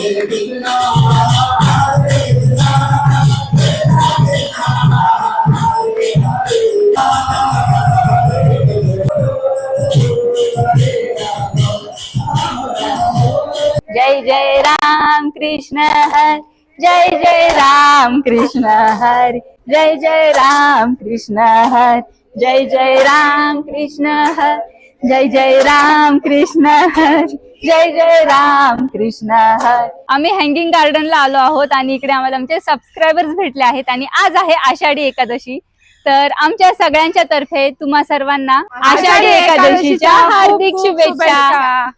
जय जय राम कृष्ण हर, जय जय राम कृष्ण हर, जय जय राम कृष्ण हर, जय जय राम कृष्ण हर, जय जय राम कृष्ण हर, जय जय राम कृष्ण हर. आम्ही हँगिंग गार्डनला आलो आहोत आणि इकडे आम्हाला आमचे सबस्क्रायबर्स भेटले आहेत आणि आज आहे आषाढी एकादशी. तर आमच्या सगळ्यांच्या तर्फे तुम्हा सर्वांना आषाढी एकादशीच्या हार्दिक शुभेच्छा.